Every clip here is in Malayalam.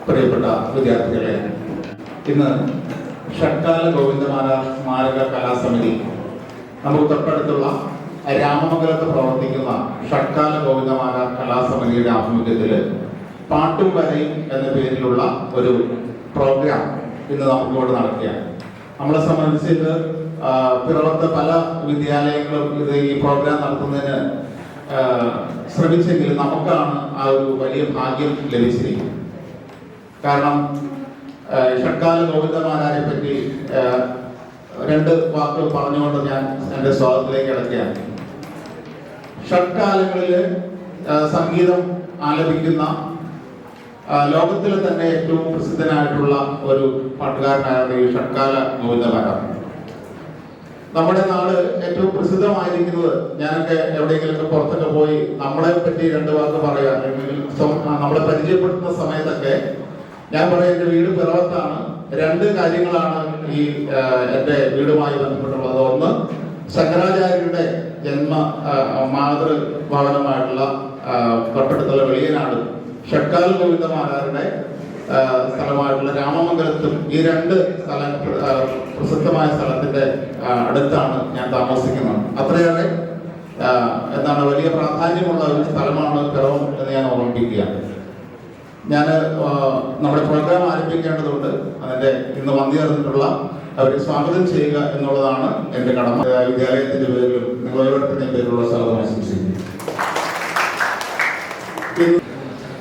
പ്രിയപ്പെട്ട വിദ്യാർത്ഥികളെ, ഇന്ന് ഷഡ്കാല ഗോവിന്ദമാരാർ സ്മാരക കലാസമിതി നമുക്ക് തൊട്ടടുത്തുള്ള രാമമംഗലത്ത് പ്രവർത്തിക്കുന്ന ഷഡ്കാല ഗോവിന്ദമാരാർ കലാസമിതിയുടെ ആഭിമുഖ്യത്തിൽ പാട്ടും വരയും എന്ന പേരിലുള്ള ഒരു പ്രോഗ്രാം ഇന്ന് നമുക്കിവിടെ നടക്കുകയാണ്. നമ്മളെ സംബന്ധിച്ച് ഇത് പിറവത്തെ പല വിദ്യാലയങ്ങളും ഇത് ഈ പ്രോഗ്രാം നടത്തുന്നതിന് ശ്രമിച്ചെങ്കിലും നമുക്കാണ് ആ ഒരു വലിയ ഭാഗ്യം ലഭിച്ചിരിക്കുന്നത്. കാരണം ഷഡ്കാല ഗോവിന്ദമാരാരെ പറ്റി രണ്ട് വാക്കുകൾ പറഞ്ഞുകൊണ്ട് ഞാൻ എൻ്റെ സ്വാഗതത്തിലേക്ക് കിടക്കുകയാണ്. ഷഡ്കാലങ്ങളിൽ സംഗീതം ആലപിക്കുന്ന ലോകത്തിലെ തന്നെ ഏറ്റവും പ്രസിദ്ധനായിട്ടുള്ള ഒരു പാട്ടുകാരനായിരുന്നു ഈ ഷഡ്കാല ഗോവിന്ദമാരാർ. നമ്മുടെ നാട് ഏറ്റവും പ്രസിദ്ധമായിരിക്കുന്നത്, ഞാനൊക്കെ എവിടെയെങ്കിലുമൊക്കെ പുറത്തൊക്കെ പോയി നമ്മളെ പറ്റി രണ്ട് വാക്ക് പറയാ, നമ്മളെ പരിചയപ്പെടുത്തുന്ന സമയത്തൊക്കെ ഞാൻ പറയാം എൻ്റെ വീട് പിറവത്താണ്. രണ്ട് കാര്യങ്ങളാണ് ഈ എൻ്റെ വീടുമായി ബന്ധപ്പെട്ടുള്ളത്. ഒന്ന്, ശങ്കരാചാര്യരുടെ ജന്മ മാതൃഭവനമായിട്ടുള്ള തൊട്ടടുത്തുള്ള വെളിയനാട് ഷഡ്കാല ഗോവിന്ദമാരാരുടെ സ്ഥലമായിട്ടുള്ള രാമമംഗലത്തും, ഈ രണ്ട് സ്ഥലം പ്രസിദ്ധമായ സ്ഥലത്തിന്റെ അടുത്താണ് ഞാൻ താമസിക്കുന്നത്. അത്രയേറെ എന്താണ് വലിയ പ്രാധാന്യമുള്ള ഒരു സ്ഥലമാണ് പിറവം എന്ന് ഞാൻ ഓർമ്മിപ്പിക്കുക. ഞാൻ നമ്മുടെ പ്രോഗ്രാം ആരംഭിക്കേണ്ടതുണ്ട്. അതിന്റെ ഇന്ന് വന്നു ചേർന്നിട്ടുള്ള അവരെ സ്വാഗതം ചെയ്യുക എന്നുള്ളതാണ് എൻ്റെ കടമ. വിദ്യാലയത്തിന്റെ പേരിലും നിങ്ങൾ ഓരോരുത്തരുടെയും പേരിലുള്ള സ്വാഗതം ആശംസിക്കുന്നു.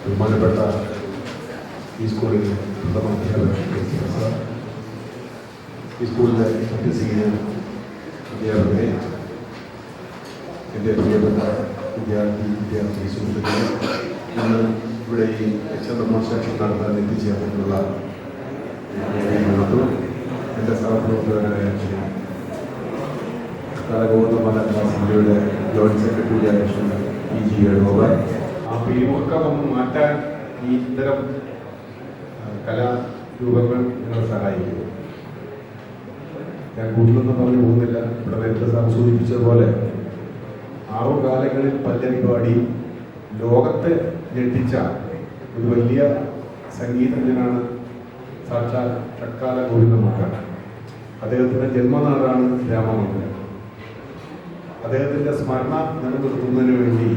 ബഹുമാനപ്പെട്ട ഈ സ്കൂളിൽ ഈ സ്കൂളിലെ മറ്റ് സീനിയർ അധ്യാപകരെ, എൻ്റെ പ്രിയപ്പെട്ട വിദ്യാർത്ഥി സുഹൃത്തുക്കളെ, ഇന്ന് ഇവിടെ ഈ ഡെമോൺസ്ട്രേഷൻ നടത്താൻ എത്തിച്ചേർന്നിട്ടുള്ള എൻ്റെ സഹപ്രവർത്തകരായ ഗോവിന്ദമാരാർ കലാസമിതിയുടെ ജോയിന്റ് സെക്രട്ടറിയായ PG വേണുഗോപാൽ, ആ പിരിമുറുക്കമൊന്നും മാറ്റാൻ ഈ ഇത്തരം കലാരൂപങ്ങൾ നിങ്ങളെ സഹായിക്കും. ഞാൻ കൂടുതലൊന്നും പറഞ്ഞു പോകുന്നില്ല. ഇവിടെ നേരത്തെ സൂചിപ്പിച്ചതുപോലെ 6 കാലങ്ങളിൽ പല്ലവി പാടി ലോകത്തെ ഞെട്ടിച്ച ഒരു വലിയ സംഗീതജ്ഞനാണ് സാക്ഷാൽ ഷഡ്കാല ഗോവിന്ദമാരാർ. അദ്ദേഹത്തിൻ്റെ ജന്മനാടാണ് രാമമംഗലം. അദ്ദേഹത്തിൻ്റെ സ്മരണ നിലനിർത്തുന്നതിന് വേണ്ടി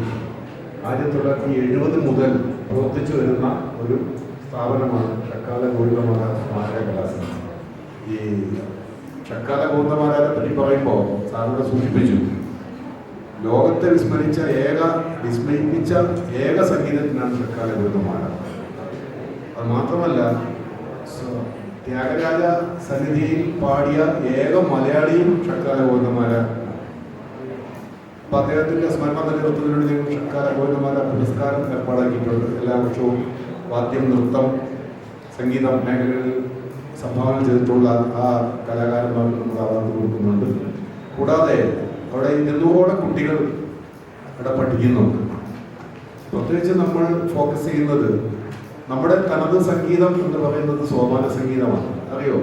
1970 മുതൽ പ്രവർത്തിച്ചു വരുന്ന ഒരു സ്ഥാപനമാണ് ഷഡ്കാല ഗോവിന്ദമാരാർ സ്മാരക കലാസമിതി. ഈ ഷഡ്കാല ഗോവിന്ദമാരാരെ പറ്റി പറയുമ്പോൾ സാറിനെ സൂചിപ്പിച്ചു, ലോകത്തെ വിസ്മയിപ്പിച്ച ഏക സംഗീതജ്ഞനാണ് ഷഡ്കാല ഗോവിന്ദമാരാർ. അത് മാത്രമല്ല, ത്യാഗരാജ സന്നിധിയിൽ പാടിയ ഏക മലയാളിയും ഷഡ്കാല ഗോവിന്ദമാരാർ. അപ്പൊ അദ്ദേഹത്തിന്റെ സ്മരണ നിലനിർത്തുന്നതിന് വേണ്ടി ഷഡ്കാല ഗോവിന്ദമാരാർ പുരസ്കാരം ഏർപ്പാടാക്കിയിട്ടുണ്ട്. എല്ലാ വർഷവും വാദ്യം, നൃത്തം, സംഗീതം മേഖലകളിൽ സംഭാവന ചെയ്തിട്ടുള്ള ആ കലാകാരന്മാർക്ക് നമ്മൾ അവാർഡ് കൊടുക്കുന്നുണ്ട്. കൂടാതെ അവിടെ 200ഓളം കുട്ടികൾ അവിടെ പഠിക്കുന്നുണ്ട്. പ്രത്യേകിച്ച് നമ്മൾ ഫോക്കസ് ചെയ്യുന്നത് നമ്മുടെ തനത് സംഗീതം എന്ന് പറയുന്നത് സോപാന സംഗീതമാണ്. അറിയോ?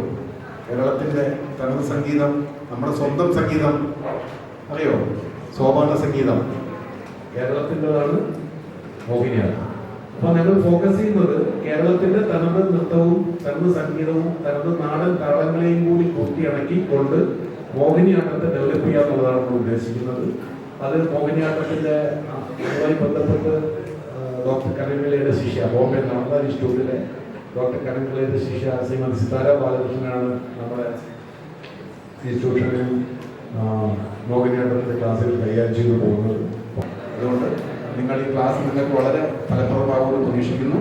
കേരളത്തിൻ്റെ തനത് സംഗീതം, നമ്മുടെ സ്വന്തം സംഗീതം അറിയോ? സോപാന സംഗീതം കേരളത്തിൻ്റെതാണ്, മോഹിനിയാട്ടം. അപ്പൊ ഞങ്ങൾ ഫോക്കസ് ചെയ്യുന്നത് കേരളത്തിന്റെ തനത് നൃത്തവും തനത് സംഗീതവും തനത് നാടൻ താളങ്ങളെയും കൂടി കൂട്ടിയിണക്കിക്കൊണ്ട് മോഹിനിയാട്ടത്തെ ഡെവലപ്പ് ചെയ്യുക എന്നുള്ളതാണ് നമ്മൾ ഉദ്ദേശിക്കുന്നത്. അത് മോഹിനിയാട്ടത്തിന്റെ അതുമായി ബന്ധപ്പെട്ട് ഡോക്ടർ കനകലയുടെ ശിഷ്യ, ബോംബെ നളന്ദ ഇൻസ്റ്റിറ്റ്യൂട്ടിലെ ഡോക്ടർ കനകലയുടെ ശിഷ്യ ശ്രീമതി സിതാര ബാലകൃഷ്ണനാണ് നമ്മുടെ ഇൻസ്റ്റിറ്റ്യൂഷനിൽ മോഹിനിയാട്ടത്തിന്റെ ക്ലാസ്സുകൾ കൈകാര്യം ചെയ്തു പോകുന്നത്. അതുകൊണ്ട് നിങ്ങൾ ഈ ക്ലാസ് നിങ്ങൾക്ക് വളരെ ഫലപ്രദമാകുമെന്ന് പ്രതീക്ഷിക്കുന്നു.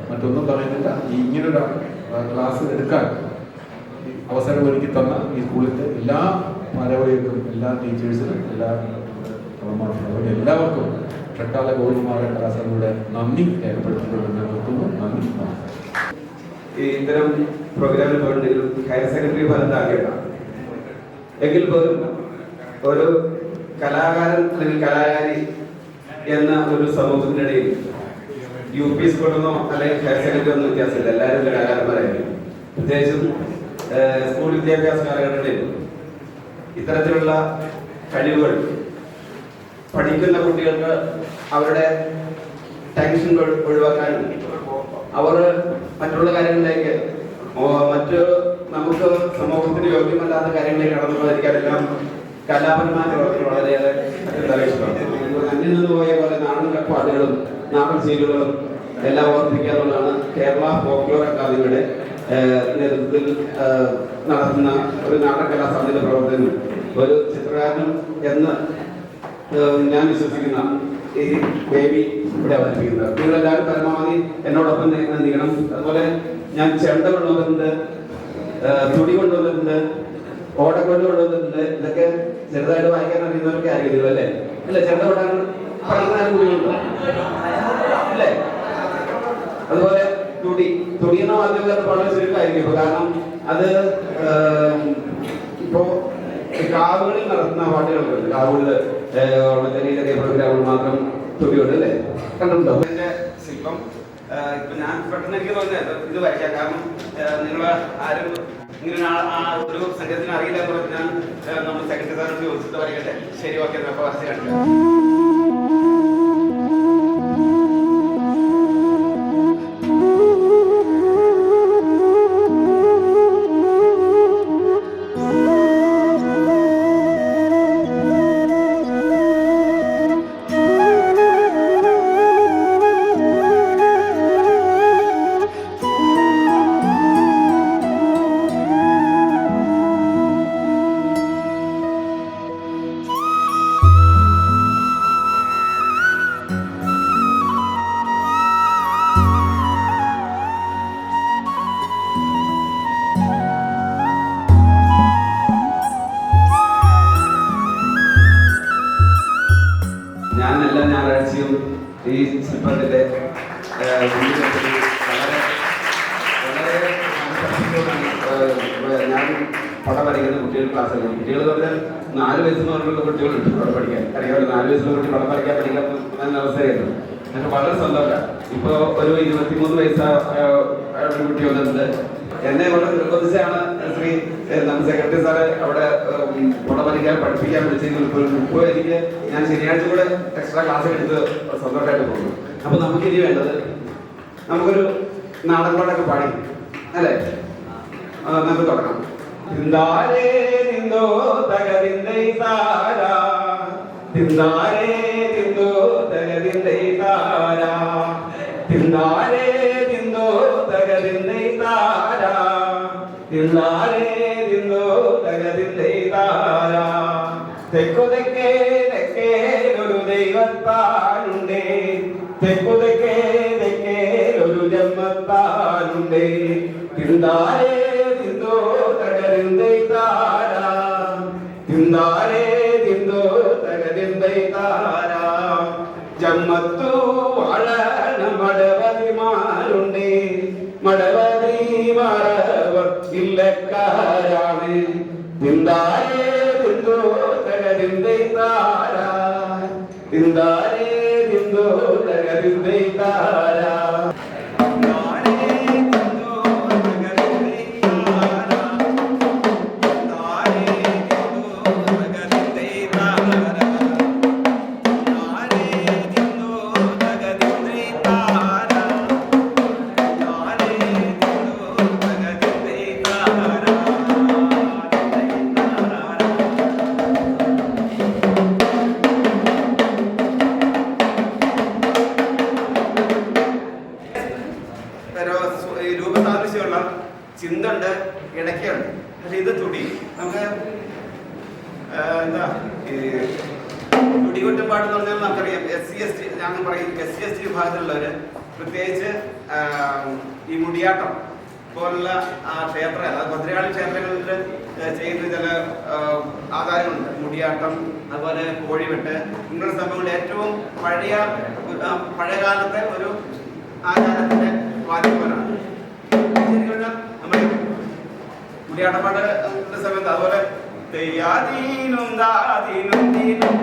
മറ്റൊന്നും പറയുന്നില്ല, ഇങ്ങനൊരു ക്ലാസ് എടുക്കാൻ അവസരം ഒരുക്കി തന്ന ഈ സ്കൂളിൻ്റെ എല്ലാ മാനവകൾക്കും, എല്ലാ ടീച്ചേഴ്സിനും, എല്ലാ എല്ലാവർക്കും ഷഡ്കാല ഗോവിന്ദമാരാർ കലാസമിതിയുടെ നന്ദി രേഖപ്പെടുത്തിക്കൊണ്ട് നിർത്തുന്നു. നന്ദി. ഈ ഇത്തരം പ്രോഗ്രാമിൽ പോയിട്ടുണ്ടെങ്കിലും ഹയർ സെക്കൻഡറി ഫലം താഴെയാണ്. എങ്കിൽ പോലും ഒരു കലാകാരൻ അല്ലെങ്കിൽ കലാകാരി എന്ന ഒരു സമൂഹത്തിനിടയിൽ UP സ്കൂളെന്നോ അല്ലെങ്കിൽ ഹയർ സെക്കൻഡറി ഒന്നും വ്യത്യാസമില്ല. എല്ലാവരും കലാകാരന്മാരായിരിക്കും. പ്രത്യേകിച്ചും സ്കൂൾ വിദ്യാഭ്യാസ കാലഘട്ടത്തിൽ ഇത്തരത്തിലുള്ള കഴിവുകൾ പഠിക്കുന്ന കുട്ടികൾക്ക് അവരുടെ ടെൻഷൻ ഒഴിവാക്കാനും അവർ മറ്റുള്ള കാര്യങ്ങളിലേക്ക് മറ്റ് നമുക്ക് സമൂഹത്തിന് യോഗ്യമല്ലാത്ത കാര്യങ്ങളിലേക്ക് കടന്നു പോകാതിരിക്കാനെല്ലാം കലാപരമായ പ്രവർത്തനം വളരെയേറെ ഇഷ്ടമാണ്. അന്യം നിന്ന് പോയ പോലെ നാടൻ പാട്ടുകളും നാടൻ സീലുകളും എല്ലാം ഓർമ്മിപ്പിക്കുക എന്നുള്ളതാണ് കേരള ഫോക്ലോർ അക്കാദമിയുടെ നേതൃത്വത്തിൽ നടത്തുന്ന ഒരു നാടൻ കലാസമിതിയുടെ പ്രവർത്തനം. ഒരു ചിത്രകാരനും എന്ന് ഞാൻ വിശ്വസിക്കുന്ന ഈ ബേബി ഇവിടെ അവതരിപ്പിക്കുന്നത്. നിങ്ങളെല്ലാവരും പരമാവധി എന്നോടൊപ്പം നീങ്ങണം. അതുപോലെ ഞാൻ ചെണ്ട കൊണ്ടുവന്നിട്ടുണ്ട്, തുടി കൊണ്ടുവന്നിട്ടുണ്ട്, ഓടക്കൊണ്ട് കൊണ്ടുവന്നിട്ടുണ്ട്. ഇതൊക്കെ ചെറുതായിട്ട് വായിക്കാൻ അറിയുന്നവർക്ക് ആയിരിക്കും അല്ലേ? അല്ലെ, ചെണ്ട കൊണ്ടാൻ പറയുന്ന കുടികളുണ്ടോ അല്ലേ? അതുപോലെ തുടി എന്ന മാധ്യമത്തിൽ വളരെ ചുരുക്കമായിരിക്കും. കാരണം അത് ഇപ്പോ കാവുകളിൽ നടത്തുന്ന പാട്ടുകളുണ്ട്. കാവുകളില് ചെറിയ ചെറിയ പ്രോഗ്രാമുകൾ മാത്രം തുടിയുണ്ട് അല്ലേ? കണ്ടിട്ടുണ്ടോ? എന്റെ ശില്പം ഇപ്പൊ ഞാൻ പെട്ടെന്ന് എനിക്ക് തോന്നുന്നത് ഇത് വരയ്ക്കാം. കാരണം നിങ്ങൾ ആരും ഇങ്ങനെ ഒരു സംഘത്തിന് അറിയില്ല എന്ന് പറഞ്ഞാൽ നമ്മൾ സെക്രട്ടറി സാറിനോട് ചോദിച്ചിട്ട് വരയ്ക്കട്ടെ. ശരി, ഓക്കെ, അപ്പൊ വരച്ച് കാണിക്കാം. ഞാൻ എല്ലാ ഞായറാഴ്ചയും ഈ ശില്പത്തിന്റെ ഞാൻ പടം വരയ്ക്കുന്ന കുട്ടികൾ ക്ലാസ് എടുക്കും. കുട്ടികൾ പറഞ്ഞാൽ 4 വയസ്സെന്ന് പറഞ്ഞുള്ള കുട്ടികളുണ്ട് പടം പഠിക്കാൻ. അറിയാമല്ലോ, 4 വയസ്സുള്ള കുട്ടി പടം പഠിക്കാൻ നല്ല അവസ്ഥയായിരുന്നു. എനിക്ക് വളരെ സന്തോഷമാണ്. ഇപ്പൊ ഒരു 23 വയസ്സായ ഒരു കുട്ടി വന്നിട്ടുണ്ട്. എന്നെ വളരെ നിർബന്ധിച്ചാണ് ശ്രീ നമ്മുടെ സെക്രട്ടറി സാറ് അവിടെ പടം പഠിക്കാൻ പഠിപ്പിക്കാൻ വിളിച്ചെങ്കിൽ ഇപ്പോൾ എനിക്ക് ഞാൻ ശനിയാഴ്ച കൂടെ എക്സ്ട്രാ ക്ലാസ് എടുത്ത് സന്തോഷമായിട്ട് പോകുന്നു. അപ്പൊ നമുക്കിനി വേണ്ടത് നമുക്കൊരു നാടൻ പാട്ടൊക്കെ പാടി അല്ലേ? നമുക്ക് തുടങ്ങാം. തിന്താരേ തിന്തോ തകതിന്തൈ താരാ, തിന്താരേ തിന്തോ തകതിന്തൈ താരാ, തിന്താരേ തിന്തോ തകതിന്തൈ താരാ, തിന്താരേ തിന്തോ തകതിന്തൈ താരാ. തെക്കു തെക്കേ തെക്കേ ഒരു ദൈവത്താനുണ്ടേ, തെക്കു തെക്കേ തെക്കേ ഒരു ജന്മത്താനുണ്ടേ. തിന്താരേ തിന്തോ തകതിന്തൈ താരാ, തിന്താരേ തിന്തോ തകതിന്തൈ താരാ. ജമ്മത്തു വളരണ മടവതിമാരുണ്ടേ, മടവതിമാരവർ ഇല്ലക്കാരാണ്. തിന്താരേ തിന്തോ തകതിന്തൈ താരാ, തിന്താരേ തിന്തോ തകതിന്തൈ താരാ. രൂപസാദൃശ്യമുള്ള ചിന്തുണ്ട്, ഇടയ്ക്കുണ്ട്. പക്ഷെ ഇത് തുടി നമുക്ക് എന്താ തുടികൊട്ടും പാട്ടെന്ന് പറഞ്ഞാൽ നമുക്കറിയാം. SC/ST ഞങ്ങൾ പറയും SC/ST വിഭാഗത്തിലുള്ളവര് പ്രത്യേകിച്ച് ഈ മുടിയാട്ടം പോലുള്ള ക്ഷേത്ര ഭദ്രകാളി ക്ഷേത്രങ്ങളിൽ ചെയ്യുന്ന ചില ആചാരങ്ങളുണ്ട്. മുടിയാട്ടം, അതുപോലെ കോഴിവെട്ട്, ഇങ്ങനെയുള്ള സംഭവങ്ങൾ ഏറ്റവും പഴയകാലത്തെ ഒരു ആചാരത്തിന്റെ വാദ്യമാണ്. നമ്മൾ മുടിയാട്ടപ്പാട്ട് സമയത്ത് അതുപോലെ തെയ്യാദീനും ദാദീനും ദീനും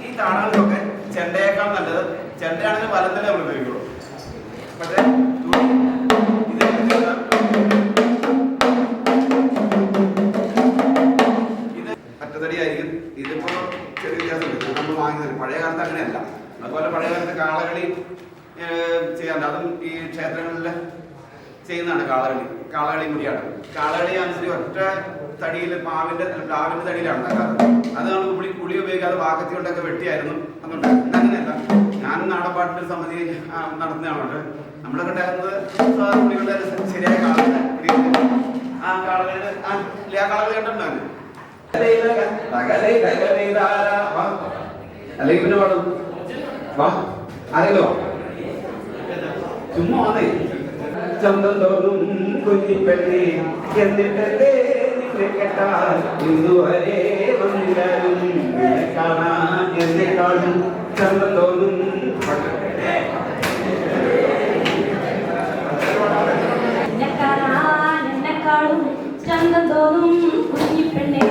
ഈ താളങ്ങളൊക്കെ ചെണ്ടയേക്കാൾ നല്ലത്. ചെണ്ടയാണെങ്കിൽ വലത്തിനെ നമ്മൾ ഉപയോഗിക്കുള്ളൂ. പക്ഷേ ഇത് അറ്റത്തടിയായിരിക്കും. ഇതിപ്പോ ചെറിയ വ്യത്യാസമുണ്ട്. നമ്മൾ ചെയ്യാറുണ്ട്. അതും ഈ ക്ഷേത്രങ്ങളിൽ ചെയ്യുന്നതാണ് കാളകളി മുടിയാണ്. കാളകളി അനുസരിച്ച് ഒറ്റ തടിയിൽ പ്ലാവിന്റെ തടിയിലാണ് ഉണ്ടാകാറ്. അത് നമ്മൾ പുളി ഉപയോഗിക്കാതെ വാക്കത്തി കൊണ്ടൊക്കെ വെട്ടിയായിരുന്നു അതുകൊണ്ട്. അങ്ങനെയല്ല, ഞാനും നാടൻപാട്ടിന്റെ സമിതി നടത്തുന്നതാണ്. നമ്മളൊക്കെ ഉണ്ടായിരുന്നത് പുളികളുടെ ശരിയായ കാളകളുടെ ആ കാളകൾ കണ്ടിട്ടുണ്ടായിരുന്നു. അല്ലെങ്കിൽ പിന്നെ പാടും വാ അറിയല്ലോ ചുമ്മാ വന്നേ. ചന്തം തോന്നും കുഞ്ഞിപ്പെണ്ണി എന്നിട്ടല്ലേ നിന്നെ കേട്ടാൽ ഇന്നുവരെ വന്നില്ലാരും കാണാൻ എന്നെക്കാളും ചന്തം തോന്നും. എന്നെക്കാളും ചന്തം തോന്നും കുഞ്ഞിപ്പെണ്ണെ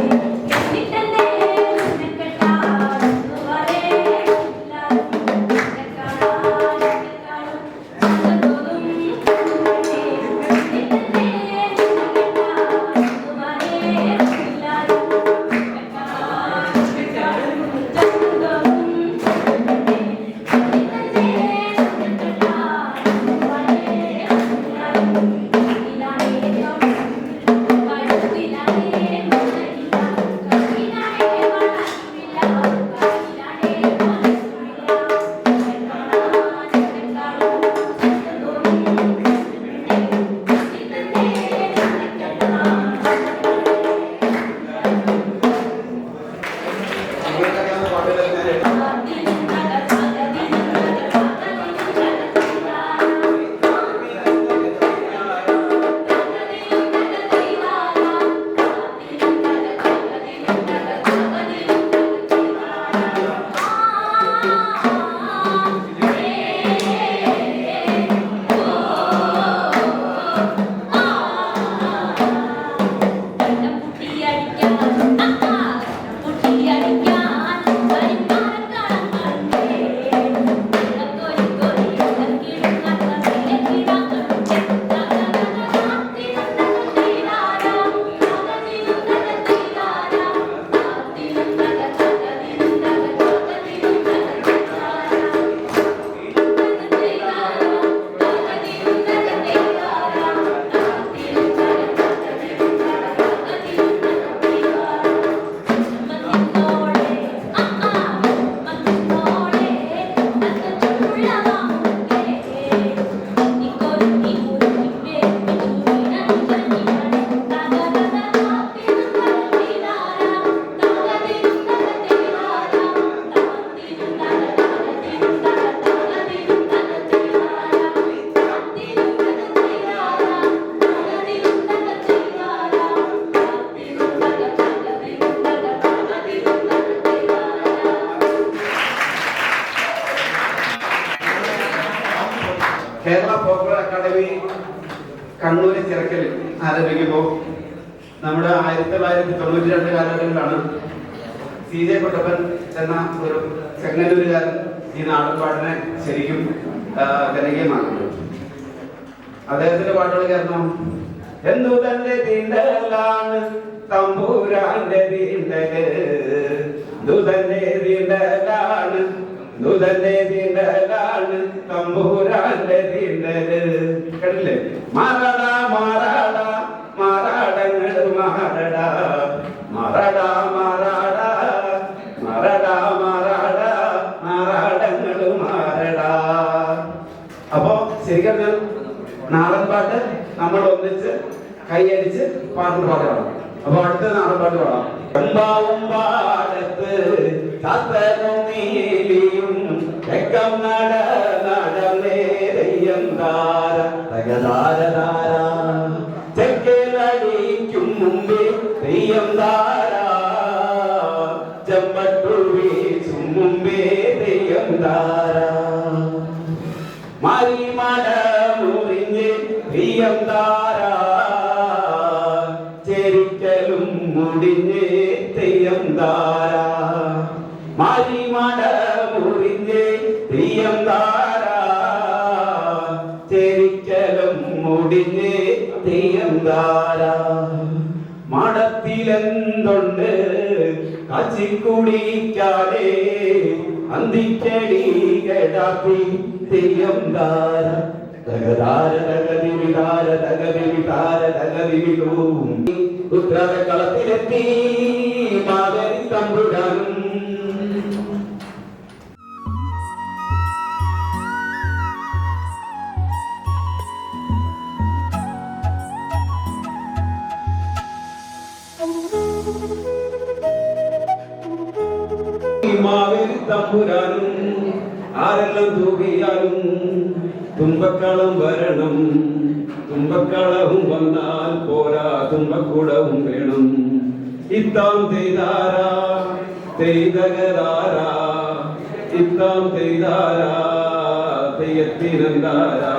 കേരള പോപ്പുലർ അക്കാദമി കണ്ണൂര് ചിറക്കലിൽ ആരംഭിക്കുമ്പോൾ നമ്മുടെ 1992 കാലഘട്ടത്തിലാണ് CJ കുട്ടപ്പൻ എന്ന ഒരു ചെങ്ങന്നൂരുകാരൻ ഈ നാടൻപാട്ടിനെ ശരിക്കും ജനകീയമാക്കുന്നത്. അദ്ദേഹത്തിന്റെ പാട്ടുകൾ കേൾക്കണം. എന്തു തന്റെ തീണ്ടലാണ് തമ്പൂരാന്റെ തീണ്ടല്, ദുതന്റെ തീണ്ടലാണ് തമ്പൂരാന്റെ തീണ്ടല്. കേട്ടില്ലേ? മാറാടാ മാറാടാ മാറാടങ്ങൾ മാറടാ മാറടാ മാറാടാ മാറടാ മാറാടാ മാറാടങ്ങൾ മാറടാ. അപ്പോ ശരിക്കും നാടൻ പാട്ട് നമ്മൾ ഒന്നിച്ച് കൈയടിച്ച് പാട്ട് പാടണം. അപ്പൊ അടുത്ത നാടൻ പാട്ട് പാടാം. ഒമ്പാവും പാടത്ത് ചത്തനും നീലിയും തെക്കം നട നടന്നേരയ്യം താര തകതാരതാര ചെക്കലടിക്കും മുമ്പേ തെയ്യം താര ചെമ്പട്ടു വീശും മുമ്പേ തെയ്യം താര മാരിമല മുറിഞ്ഞ് തെയ്യം താര ചെരിക്കലും മുടിഞ്ഞ് തെയ്യം താര മാരിമല മുറിഞ്ഞ് തെയ്യം താര ചെരിക്കലും മുടിഞ്ഞ് തെയ്യം താര മടത്തിലെന്തുണ്ട് കച്ചിക്കുടിക്കാതെ അന്തിച്ചെടി കേടാത്തി തെയ്യം താര തകതാര തകതി വിതാര തകതി വിതാര തകതി വിതൂം ഉദ്രാത കളത്തിലെത്തി മാവേലി തമ്പുരാനും മാവേലി തമ്പുരാനും ആരെല്ലാം തൂകിയാലും തുമ്പക്കളം വരണം, തുമ്പക്കളവും വന്നാൽ പോരാ തുമ്പക്കുടവും വേണം. ഇത്താം തെയ്താരാ തെയ്തകരാരാ ഇത്താം തെയ്താരാ തെയ്യത്തിനെന്താരാ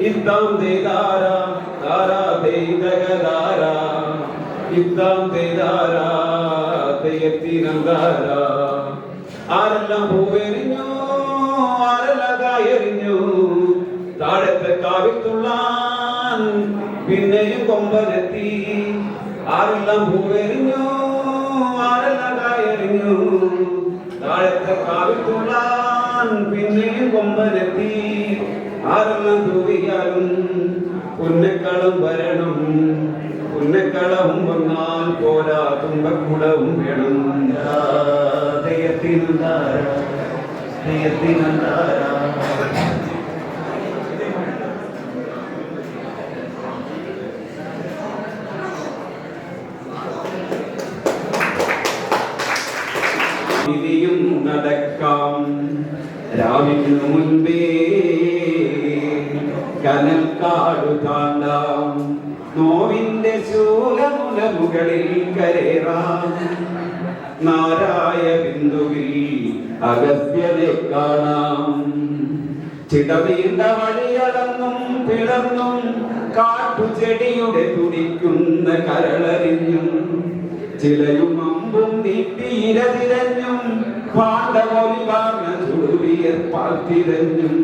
ഇത്താം തെയ്താരാ താരാ തെയ്തകരാരാ ഇത്താം തെയ്താരാ തെയ്യത്തിനെന്താരാ. ആരെല്ലാം പൂവെറിഞ്ഞു ആരെല്ലാം കായെറിഞ്ഞു താഴത്തെ കാവിത്തുള്ളാൻ പിന്നെയും കൊമ്പനെത്തി. ആരെല്ലാം പൂവെറിഞ്ഞു ആരെല്ലാം കായെറിഞ്ഞു താഴത്തെ കാവിത്തുള്ളാൻ പിന്നെയും കൊമ്പനെത്തി. ആരെല്ലാം തൂവിയാലും പുന്നക്കളം വരണം, പുന്നക്കളവും വന്നാൽ പോരാ തുമ്പക്കുടവും വേണം. തെയ്യത്തിനെന്താരാ തെയ്യത്തിനെന്താരാ. ഇനിയും നടക്കാം രാവിനു മുൻപേ കനൽക്കാടു താണ്ടാം നോവിന്റെ ശൂലമുല മുകളിൽ കരേറാം. നാരായ ബിന്ദുവിൽ അഗസ്ത്യനെ കാണാം. ചിടനീണ്ട വഴിയടന്നും പിളർന്നും കാട്ടുചെടിയുടെ തുടിക്കുന്ന കരളറിഞ്ഞും ചിലയും അമ്പും നീട്ടിയിരതിരഞ്ഞും പാണ്ഡവൊലിവാർന്ന ചുടുവിയർപ്പാൽ തിരഞ്ഞും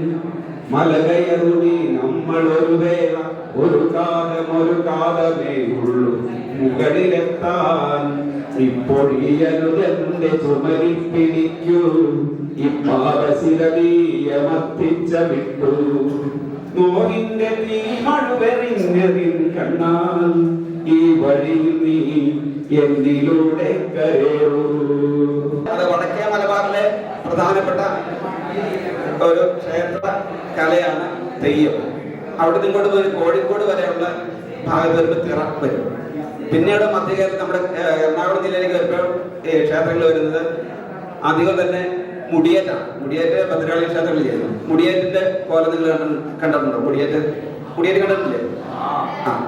മലകയറുനി നമ്മൾ ഒരു വേള ഒരു കാലമേ ഉള്ളൂ മുകളിലെത്താൻ. ഇപ്പോൾ ഈ അനുജന്റെ ചുമരിൽ പിടിക്കൂ ഇപ്പാദശിരമത്തിച്ച വിട്ടു നോവിന്റെ തീ മഴുവെറിഞ്ഞതിൻ കണ്ണാൽ ഈ വഴിയിൽ നീ എന്തിലൂടെ കരയൂ. അത് വടക്കേ മലബാറിലെ പ്രധാനപ്പെട്ട ഒരു ക്ഷേത്ര കലയാണ് തെയ്യം. അവിടെ നിങ്ങോട്ട് പോയി കോഴിക്കോട് വരെയുള്ള ഭാഗത്ത് വരുമ്പോൾ തിറ വരും. പിന്നീട് മധ്യകേരളം നമ്മുടെ എറണാകുളം ജില്ലയിലേക്ക് വരുമ്പോൾ ഈ ക്ഷേത്രങ്ങൾ വരുന്നത് അധികം തന്നെ മുടിയേറ്റാണ്. മുടിയേറ്റ് ഭദ്രകാളി ക്ഷേത്രങ്ങളിൽ ചെയ്യുന്നു. മുടിയേറ്റിന്റെ കോലം നിങ്ങൾ കണ്ടിട്ടുണ്ടോ? മുടിയേറ്റ് കണ്ടിട്ടില്ലേ?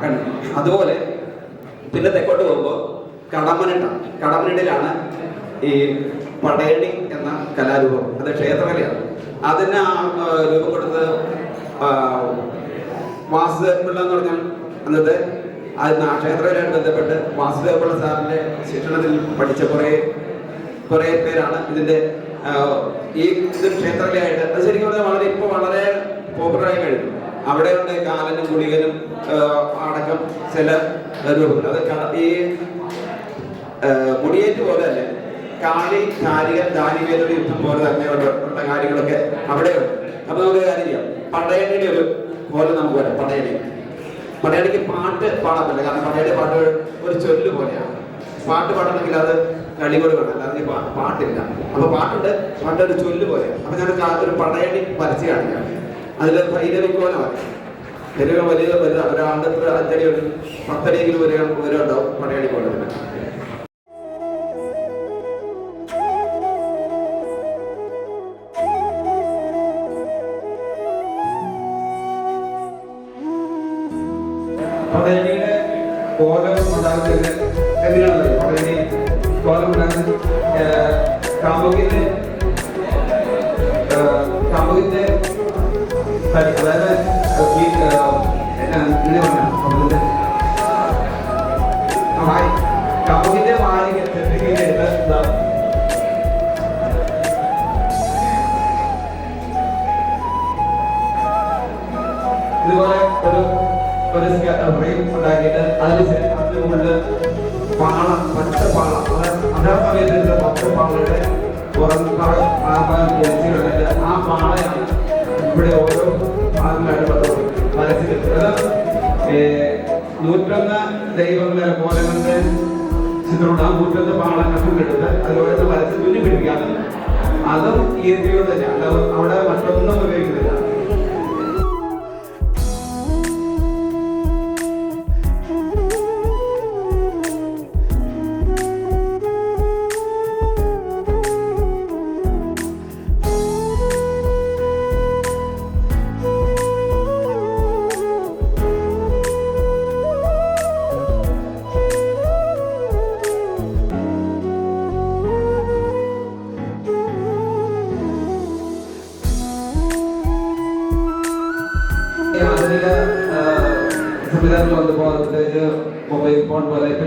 കണ്ടു. അതുപോലെ പിന്നെ തെക്കോട്ട് പോകുമ്പോൾ കടമനിട്ടിലാണ് ഈ പടയണി എന്ന കലാരൂപം. അത് ക്ഷേത്രകലയാണ്. അതിന് രൂപം കൊടുത്തത് വാസുദേവപിള്ള എന്ന് പറഞ്ഞാൽ അന്നത്തെ ക്ഷേത്രകലയായിട്ട് ബന്ധപ്പെട്ട് വാസുദേവപിള്ള സാറിന്റെ ശിക്ഷണത്തിൽ പഠിച്ച കുറേ പേരാണ് ഇതിന്റെ ഇത് ക്ഷേത്രകലയായിട്ട്. അത് ശരിക്കും പറഞ്ഞാൽ വളരെ പോപ്പുലറായി കഴിഞ്ഞു. അവിടെയുണ്ട് കാലനും കുളികനും അടക്കം ചില രൂപങ്ങൾ. അത് ഈ മുടിയേറ്റ് പോലെ തന്നെ കാളി ദാരികയുടെ യുദ്ധം പോലെ തന്നെ ഉള്ള കാര്യങ്ങളൊക്കെ അവിടെയുണ്ട്. അപ്പൊ നമുക്ക് കാര്യം ചെയ്യാം. പടയണിയുടെ ഒരു പോലെ നമുക്ക് വരാം. പടയണിക്ക് പാട്ട് പാടാൻ പറ്റില്ല. കാരണം പടയണി പാട്ട് ഒരു ചൊല്ല് പോലെയാണ്. പാട്ട് പാടണമെങ്കിൽ അത് കളികൂടി വേണം, അല്ലാതെ പാട്ടില്ല. അപ്പൊ പാട്ടൊരു ചൊല്ല് പോലെയാണ്. അപ്പൊ ഞാൻ ഒരു പടയണി വരച്ച് കാണിക്കാം. അതിൽ ഭൈരവിക്കോലമാണ്. ഭൈരവ വലുതാണ്. ഒരാളുടെ 5 അടി 10 അടിയെങ്കിലും ഉണ്ടാവും പടയണി കോലത്തിന്. പടയണിയുടെ കോലം ഉണ്ടാകുന്നത് എങ്ങനെയാണല്ലോ? പടയണി കോലം ഉണ്ടാകുന്നത് കാമുകിന്റെ അതായത് കാമുകിന്റെ വാരിക എടുത്ത് ഇതുപോലെ ഒരു ഒരു ഫ്രെയിം ഉണ്ടാക്കിയിട്ട് അതിന് മുകളിൽ പാള പച്ചപ്പാള അതേ സമയത്ത് പച്ചപ്പാളയുടെ പുറം ജനിച്ചിട്ടുണ്ട്. ആ പാളയാണ് ഇവിടെ ഓരോ ഭാഗങ്ങളായിട്ട് വരച്ചിട്ടുള്ളത്. 101 ദൈവങ്ങളെ കോലങ്ങളുടെ ചിത്രമുണ്ട്. ആ 101 പാളങ്ങളും എടുത്ത് അതുപോലെ വരച്ച് തുന്നി പിടിപ്പിക്കാതെ അതും ഈ രീതിയിൽ തന്നെയാണ്. അവിടെ മറ്റൊന്നും ഉപയോഗിക്കുന്നില്ല. ആധുനിക സംവിധാനം വന്നപ്പോൾ പ്രത്യേകിച്ച് മൊബൈൽ ഫോൺ പോലെ ഇപ്പൊ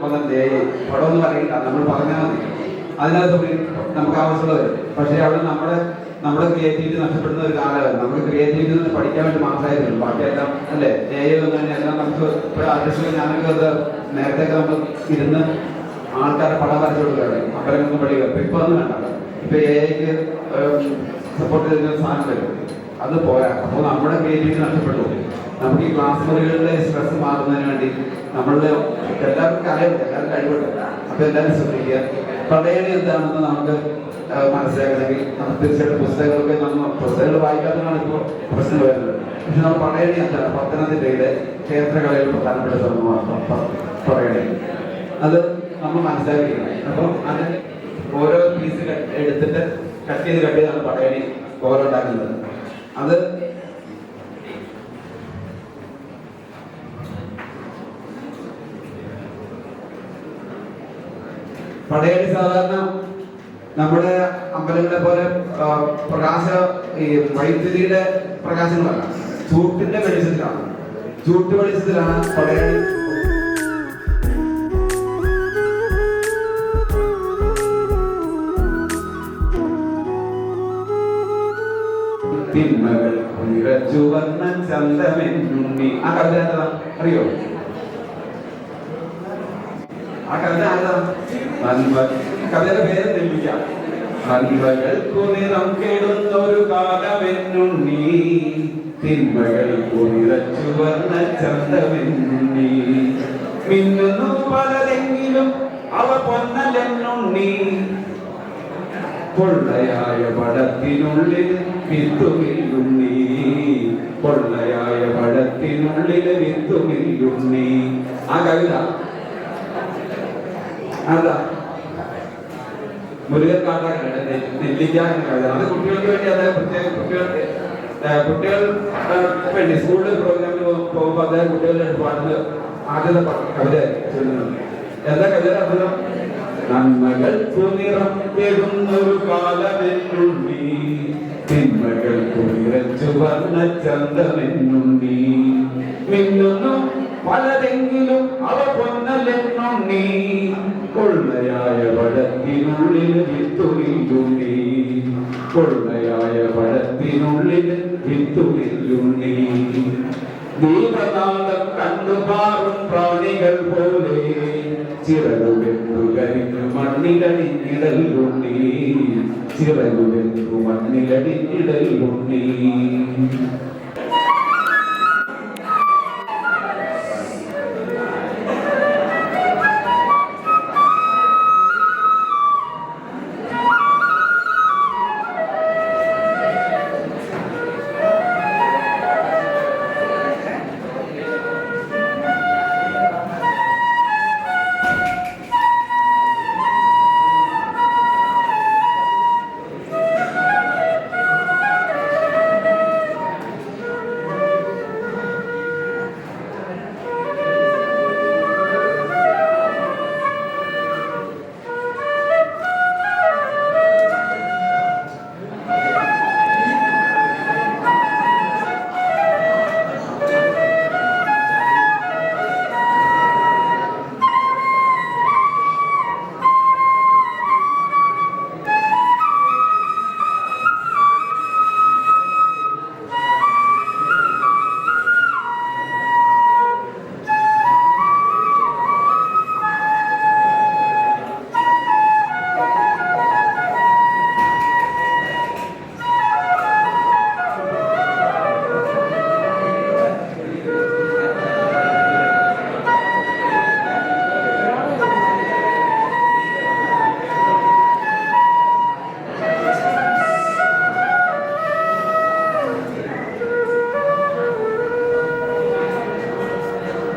വന്നിട്ട് പടം എന്ന് പറയില്ല, നമ്മൾ പറഞ്ഞാൽ മതി, അതിനകത്ത് നമുക്ക് ആവശ്യമുള്ള വരും. പക്ഷേ അവിടെ നമ്മുടെ ക്രിയേറ്റിവിറ്റി നഷ്ടപ്പെടുന്ന ഒരു കാലമാണ്. നമുക്ക് ക്രിയേറ്റിവിറ്റി പഠിക്കാൻ വേണ്ടി മാത്രമായിരുന്നു, ബാക്കിയെല്ലാം അല്ലേ വന്നു തന്നെ എല്ലാം നമുക്ക് ഇപ്പോൾ ആർട്ടിസ്റ്റുകൾ ഞാനൊക്കെ നേരത്തെയൊക്കെ നമ്മൾ ഇരുന്ന് ആൾക്കാരെ പടം വരച്ചു കൊടുക്കുകയാണ്, അമ്പലങ്ങളൊന്നും പഠിക്കുക. ഇപ്പൊ ഒന്നും വേണ്ട, ഇപ്പൊ എഐക്ക് സപ്പോർട്ട് ചെയ്യുന്ന സാധനം വരും, അത് പോരാ. അപ്പോൾ നമ്മുടെ ക്രിയേറ്റിവിറ്റി നഷ്ടപ്പെട്ടു. നമുക്ക് ഈ ക്ലാസ് മുറികളിലെ സ്ട്രെസ് മാറുന്നതിന് വേണ്ടി നമ്മളുടെ എല്ലാവർക്കും അറിയുന്നുണ്ട്, എല്ലാവരും കഴിവുണ്ട്. അപ്പോൾ എല്ലാവരും ശ്രദ്ധിക്കുക. പടയണി എന്താണെന്ന് നമുക്ക് മനസ്സിലാക്കണമെങ്കിൽ നമുക്ക് തീർച്ചയായിട്ടും പുസ്തകങ്ങൾ വായിക്കാത്തതാണ് ഇപ്പോൾ പ്രശ്നം വരുന്നത്. പക്ഷെ നമ്മൾ പടയണി എന്താണ്? പത്തനംതിട്ടയിലെ ക്ഷേത്രകലയിൽ പ്രധാനപ്പെട്ട സംഭവമാണ് പടയണി. അത് നമ്മൾ മനസ്സിലാക്കിയിരിക്കണം. അപ്പം അത് ഓരോ പീസ് എടുത്തിട്ട് കട്ട് ചെയ്താണ് പടയണി ഓരോണ്ടാക്കുന്നത്. അത് പടയണി സാധാരണ നമ്മുടെ അമ്പലങ്ങളെ പോലെ ഈ വൈദ്യുതിയുടെ പ്രകാശങ്ങളല്ല, ചൂട്ടിന്റെ വെളിച്ചത്തിലാണ്. ചൂട്ട് വെളിച്ചത്തിലാണ് പടയണി. തിന്മകൾ ചുവന്ന ചന്തമെന്നുണ്ണി. ആ കവിത എന്താ അറിയോ? ആ കവിത എന്താ? കവിതയുടെ പേര് നെല്ലിക്കാം. നന്മകൾക്കു നിറം കേടുന്നൊരു കാലമെന്നുണ്ണി, തിന്മകൾക്കു നിറച്ചുവർന്ന ചന്തമെന്നുണ്ണി, മിന്നുന്നു പലതെങ്കിലും അവ പൊന്നലെന്നുണ്ണി, പൊള്ളയായ പടത്തിനുള്ളിൽ വിത്തുമില്ലുണ്ണി, പൊള്ളയായ പടത്തിനുള്ളിൽ വിത്തുമില്ലുണ്ണി. ആ കവിത അതാ മുരുകൻ കാട്ടാക്കട നെല്ലിക്ക എന്ന കവിത. അത് കുട്ടികൾക്ക് വേണ്ടി, അതായത് പ്രത്യേക കുട്ടികൾ വേണ്ടി സ്കൂളിൽ പ്രോഗ്രാമിന് പോകുമ്പോൾ അദ്ദേഹം കുട്ടികളുടെ പാട്ടിന് ആദ്യത്തെ കവിത ചൊല്ലുന്നുണ്ട്. എന്താ കവിത അർത്ഥം? നന്മകൾക്കു നിറം കേടുന്നൊരു കാലമെന്നുണ്ണി, തിന്മകൾക്കു നിറച്ചു വന്ന ചന്തമെന്നുണ്ണി, മിന്നുന്നു പലതെങ്കിലും അവ പൊന്നലെന്നുണ്ണി, കൊള്ളയായ പഴത്തിനുള്ളിൽ വിത്തുമില്ലുണ്ണി, കൊള്ളയായ പഴത്തിനുള്ളിൽ വിത്തുമില്ലുണ്ണി. ദീപനാദം കണ്ടുപാറും പ്രാണികൾ പോലെ ചിറകുവെന്നു കരിഞ്ഞു മണ്ണിലടിഞ്ഞിടലുണ്ണി, ചിറകുവെന്നു മണ്ണിലടിഞ്ഞിടലുണ്ണി.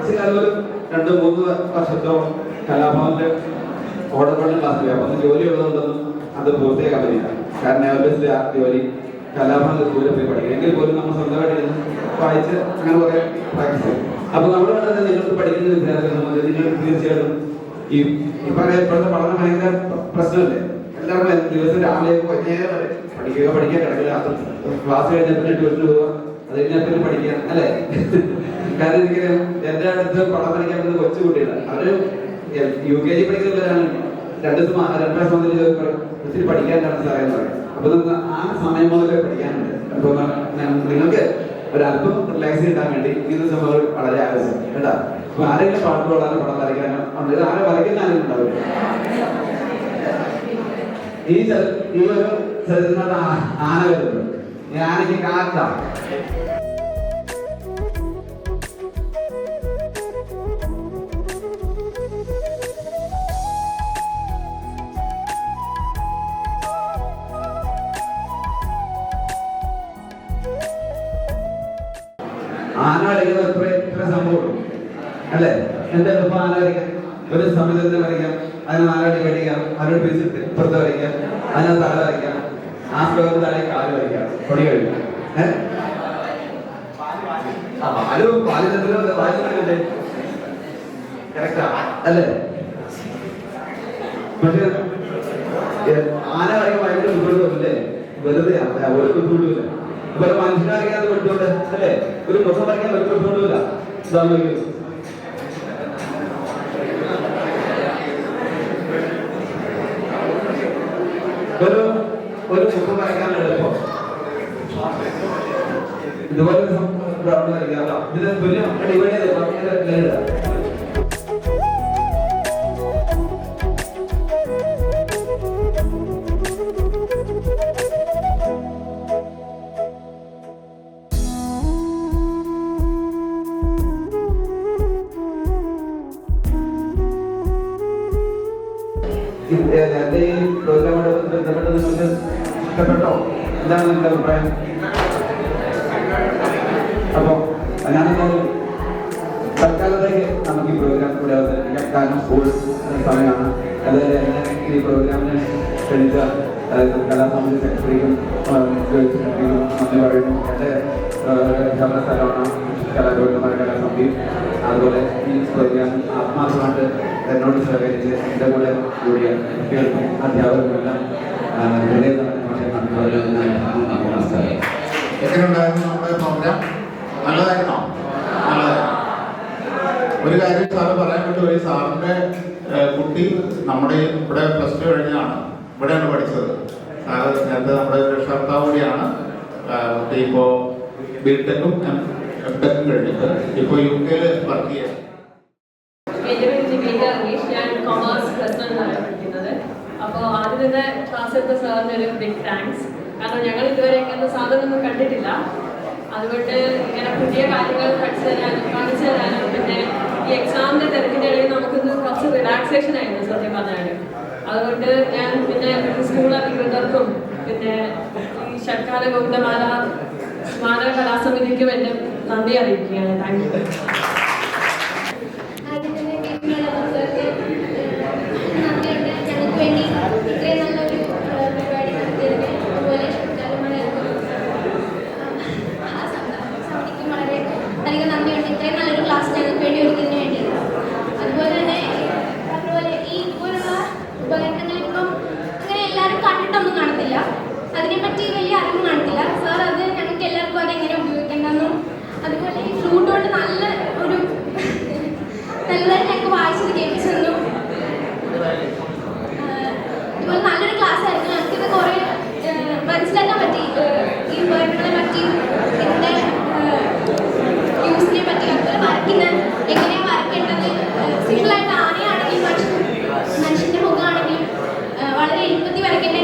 പഠിച്ച കാലം ഒരു 2-3 വർഷത്തോളം കലാഭവന്റെ ഓർഡർ ക്ലാസ് പോയി. അപ്പൊ ജോലി ഉള്ളതുകൊണ്ടൊന്നും അത് പൂർത്തിയാക്കാൻ പറ്റില്ല. കാരണം ഓബിയസ്ലി ആ ജോലി കലാഭവൻ ദൂരെ പോയി പഠിക്കും. എങ്കിൽ പോലും നമ്മൾ സ്വന്തമായിട്ട് ഇരുന്ന് വായിച്ച് അങ്ങനെ കുറെ പ്രാക്ടീസ് ചെയ്യും. അപ്പൊ നമ്മൾ കണ്ടത് നിങ്ങൾക്ക് പഠിക്കുന്ന വിദ്യാർത്ഥികൾ നിങ്ങൾ തീർച്ചയായിട്ടും ഇപ്പോഴത്തെ പഠനം ഭയങ്കര പ്രശ്നമല്ലേ. എല്ലാവർക്കും ദിവസം രാവിലെ വൈകുന്നേരം വരെ പഠിക്കാൻ കിടക്കില്ല. ക്ലാസ് കഴിഞ്ഞാൽ പിന്നെ ട്യൂഷന് പോവുക, അത് കഴിഞ്ഞാൽ പിന്നെ പഠിക്കുക അല്ലേ. കാരണം എനിക്ക് എന്റെ അടുത്ത് പടം പഠിക്കാൻ പറ്റുന്ന കൊച്ചു കുട്ടികളാണ്. അവര് UKG പഠിക്കുന്നവരാണ്. 2 മാസം ഒത്തിരി പഠിക്കാനാണ് സാറേ എന്ന് പറയും. അപ്പൊ നമുക്ക് ആ സമയം മുതലേ പഠിക്കാനുണ്ട്. അപ്പൊ നിങ്ങൾക്ക് ഒരല്പം റിലാക്സ് കിട്ടാൻ വേണ്ടി ഇങ്ങനത്തെ സംഭവങ്ങൾ വളരെ ആവശ്യം കേട്ടാ. അപ്പൊ ആരെങ്കിലും പാട്ട് പാടാനോ പടം വരയ്ക്കാനോ ഉണ്ട്. ആരെ വരയ്ക്കുന്ന ആരും ഉണ്ടാവില്ല. ഈ ഒരു സ്ഥലത്തിനകത്ത് ആന വരുന്നുണ്ട്. ഈ ആനയ്ക്ക് കാക്ക ആന വരയ്ക്കുന്ന ഇത്ര സംഭവം അല്ലേ. എന്താ ഇപ്പൊ ആന വരയ്ക്കാൻ ഒരു സമയത്ത് വരയ്ക്കാം, അതിനെ 4 അടി കടിക്കാം, അവരോട് പിടിച്ചിട്ട് ഇപ്പുറത്ത് വരയ്ക്കാം, അതിനകത്ത് തല വരയ്ക്കാം, ആ ഫ്ലോറിൽ താഴെ കാല് വരയ്ക്കാം, പൊടി കഴിക്കാം. പാലിനല്ലേ കറക്റ്റാ അല്ലേ. പക്ഷെ ആന വരയ്ക്കാൻ ഭയങ്കര ബുദ്ധിമുട്ടില്ലേ. വെറുതെ ഒരു ബുദ്ധിമുട്ടില്ല. ഇപ്പൊ മനുഷ്യനെ വരയ്ക്കാൻ ബുദ്ധിമുട്ട് അല്ലേ. ഒരു മുഖം വരയ്ക്കാൻ ഒരു ബുദ്ധിമുട്ടില്ല. സംഭവിക്കുന്നു. ഒരു മുഖം വരയ്ക്കാൻ എളുപ്പം ഇതുപോലെ വരയ്ക്കാം. ഇതിന് തുല്യം ഡിവൈഡ് ചെയ്ത് എന്റെ ഈ പ്രോഗ്രാമോട് ബന്ധപ്പെട്ട് നിങ്ങൾക്ക് ഇഷ്ടപ്പെട്ടോ? എന്താണ് നിങ്ങളുടെ അഭിപ്രായം? അപ്പൊ ഞാനെന്തായാലും തൽക്കാലത്തേക്ക് നമുക്ക് ഈ പ്രോഗ്രാം കൂടെ അവതരിപ്പിക്കാം. കാരണം സ്കൂൾ സമയമാണ്. അതായത് ഈ പ്രോഗ്രാമിന് ക്ഷണിച്ച കലാസമിതി സെക്രട്ടറിക്കും സെക്രട്ടറിക്കും നന്ദി പറയുന്നു. എൻ്റെ സ്ഥലമാണ് കലാകാരന്മാർ കലാസമിതി. അതുപോലെ ഈ പ്രോഗ്രാം ആത്മാർത്ഥമായിട്ട് എന്നോട് സഹകരിച്ച് എൻ്റെ കൂടെ കൂടിയ കുട്ടികൾക്കും അധ്യാപകർക്കുമെല്ലാം നമസ്കാരം. എങ്ങനെയുണ്ടായിരുന്നു നമ്മുടെ പ്രോഗ്രാം? നല്ലതായിരുന്നോ? നല്ലതായിരുന്നു. ഒരു കാര്യം സാറ് പറയാൻ പറ്റുമോ? സാറിൻ്റെ കുട്ടി നമ്മുടെ ഇവിടെ +2 കഴിഞ്ഞാണ്, ഇവിടെയാണ് പഠിച്ചത്. സാറ് നേരത്തെ നമ്മുടെ രക്ഷകർത്താവ് കൂടിയാണ്. കുട്ടി ഇപ്പോൾ BTech-ഉം M.Tech-ഉം കഴിഞ്ഞിട്ട് ഇപ്പോൾ UK വർക്ക് ചെയ്യാം. എൻ്റെ പേര് ജിബീത അനീഷ്. ഞാൻ കൊമേഴ്സ് +1 പഠിക്കുന്നത്. അപ്പോൾ ആദ്യം തന്നെ ക്ലാസ് എടുത്ത സാറിന് ഒരു ബിഗ് താങ്ക്സ്. കാരണം ഞങ്ങൾ ഇതുവരെ ഇങ്ങനത്തെ സാധനമൊന്നും കണ്ടിട്ടില്ല. അതുകൊണ്ട് ഇങ്ങനെ പുതിയ കാര്യങ്ങൾ കാണിച്ചു തരാനും പിന്നെ ഈ എക്സാമിൻ്റെ തിരക്കിൻ്റെ ഇടയിൽ നമുക്കൊന്ന് കുറച്ച് റിലാക്സേഷൻ ആയിരുന്നു സത്യം പറഞ്ഞാൽ. അതുകൊണ്ട് ഞാൻ പിന്നെ സ്കൂൾ അധികൃതർക്കും പിന്നെ ഈ ഷഡ്കാല ഗോവിന്ദമാല സ്മാരക കലാസമിതിക്കും എൻ്റെ നന്ദി അറിയിക്കുകയാണ്. Thank you. വേണ്ടി ഇത്രയും നല്ലൊരു പരിപാടി നടത്തിയതിന് അതുപോലെ സമിതിക്കും വളരെ അധികം നന്ദിയുണ്ട്. ഇത്രയും നല്ലൊരു ക്ലാസ് ഞങ്ങൾക്ക് വേണ്ടി ഒരുക്കുന്നതിന് വേണ്ടി. അതുപോലെ തന്നെ അതുപോലെ ഈ ഇതുപോലുള്ള ഉപകരണങ്ങൾ ഇപ്പം അങ്ങനെ എല്ലാവരും കണ്ടിട്ടൊന്നും കാണത്തില്ല, അതിനെപ്പറ്റി വലിയ അറിവും കാണത്തില്ല. സാർ അത് ഞങ്ങൾക്ക് എല്ലാവർക്കും അതെങ്ങനെ ഉപയോഗിക്കേണ്ടെന്നും അതുപോലെ ഈ ഫ്ലൂട്ട് കൊണ്ട് നല്ലതായിട്ട് ഞങ്ങൾക്ക് വായിച്ചത് കേൾപ്പിച്ചു തന്നു. അതുപോലെ നല്ലൊരു ക്ലാസ് ആയിരുന്നു. ഞങ്ങൾക്കിത് കുറേ മനസ്സിലാക്കാൻ പറ്റി, ഈ ഉപകരണങ്ങളെ പറ്റി, ഇതിൻ്റെ യൂസിനെ പറ്റി, അതുപോലെ എങ്ങനെയാണ് വരയ്ക്കേണ്ടത്. സിമ്പിളായിട്ട് ആനയാണെങ്കിലും മനുഷ്യൻ്റെ മുഖമാണെങ്കിലും വളരെ എളുപ്പത്തിൽ വരയ്ക്കേണ്ട